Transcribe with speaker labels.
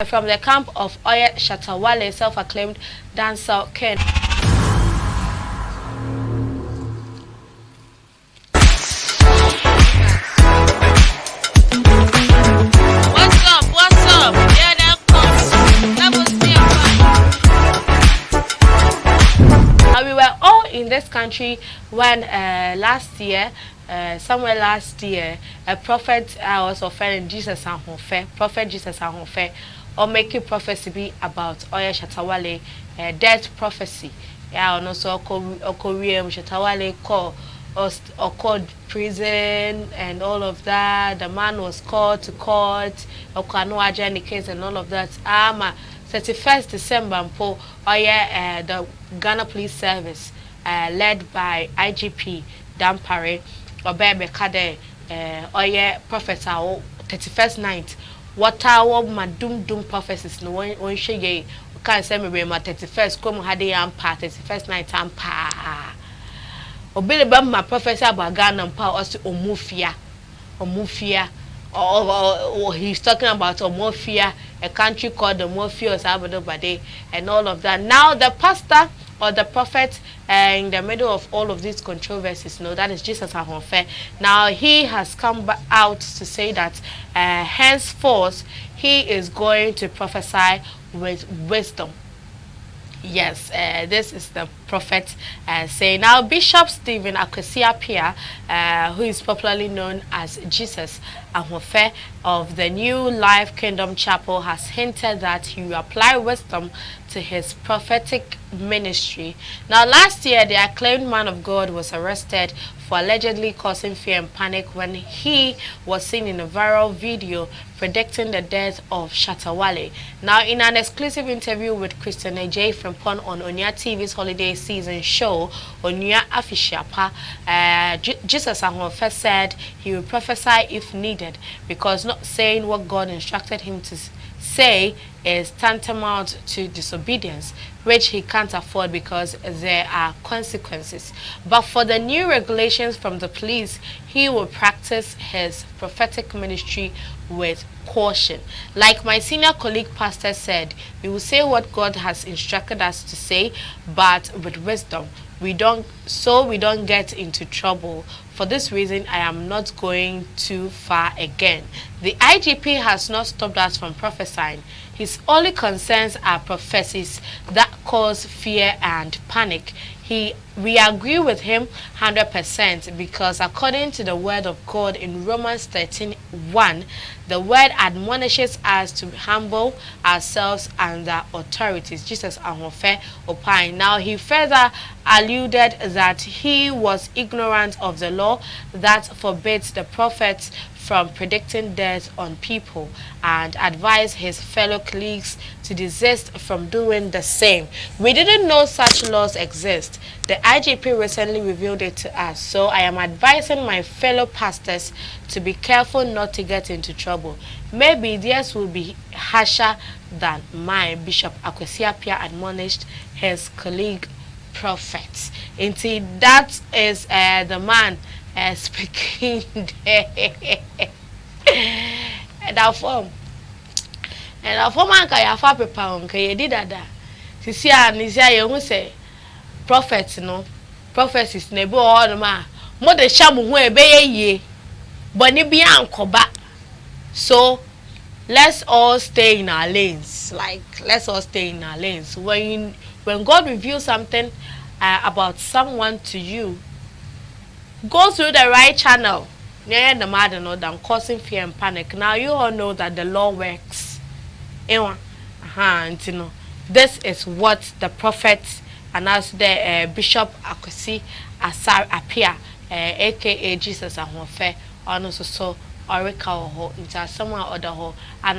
Speaker 1: from the camp of Oye Shatta Wale, self-acclaimed dancer Ken. What's up? What's up? Yeah, that comes. That was me. We were all in this country when last year, somewhere last year, a prophet was offering Jesus and Honfe, Prophet Jesus and Honfe, or making prophecy be about Oye Shatta Wale, death prophecy. Yeah, and also Korean Shatta Wale called or called prison and all of that. The man was called to court, no agenda case and all of that. 31st December, the Ghana Police Service, led by IGP Dampare, Obebe Kade, Professor 31st night. What our doom prophecies no one shake can't say me my 31st come had a 31st night ampa. Obele my professor about Ghana and power also omufia. Or he's talking about Omofia, a country called Omofia or Sabado, and all of that. Now the pastor or the prophet in the middle of all of these controversies, that is Jesus Ahonfe. Now he has come out to say that henceforth he is going to prophesy with wisdom. Yes, this is the prophet saying. Now, Bishop Stephen Akwesiapia, who is popularly known as Jesus Ahofe of the New Life Kingdom Chapel, has hinted that he will apply wisdom to his prophetic ministry. Now, last year, the acclaimed man of God was arrested for allegedly causing fear and panic when he was seen in a viral video predicting the death of Shatta Wale. Now, in an exclusive interview with Christian AJ from on Onya TV's holiday season show, Onya Afishiapa, Jesus Ahofe said he will prophesy if needed, because not saying what God instructed him to say is tantamount to disobedience, which he can't afford because there are consequences. But for the new regulations from the police, he will practice his prophetic ministry with caution. Like my senior colleague pastor said, we will say what God has instructed us to say, but with wisdom. We don't get into trouble. For this reason, I am not going too far again. The IGP has not stopped us from prophesying. His only concerns are prophecies that cause fear and panic. We agree with him 100% because according to the word of God in Romans 13:1, the word admonishes us to humble ourselves under authorities. Jesus Ahofe opined. Now he further alluded that he was ignorant of the law that forbids the prophets from predicting death on people and advised his fellow colleagues to desist from doing the same. We didn't know such laws exist. The IGP recently revealed it to us, so I am advising my fellow pastors to be careful not to get into trouble. Maybe theirs will be harsher than mine, Bishop Akwesiapia admonished his colleague prophets. Indeed, that is the man speaking there. And our form man can have a pound, can you did that? Sisia and Nisia, you say prophets, no prophecies, nebo all the man. More the shamu way be ye, but ni be ankoba. So let's all stay in our lanes. Let's all stay in our lanes. When God reveals something about someone to you, go through the right channel. Near the matter no than causing fear and panic. Now you all know that the law works. This is what the prophet announced the Bishop Akwesi Asar appear, aka Jesus Ahofe, on also Orika ho into someone other ho and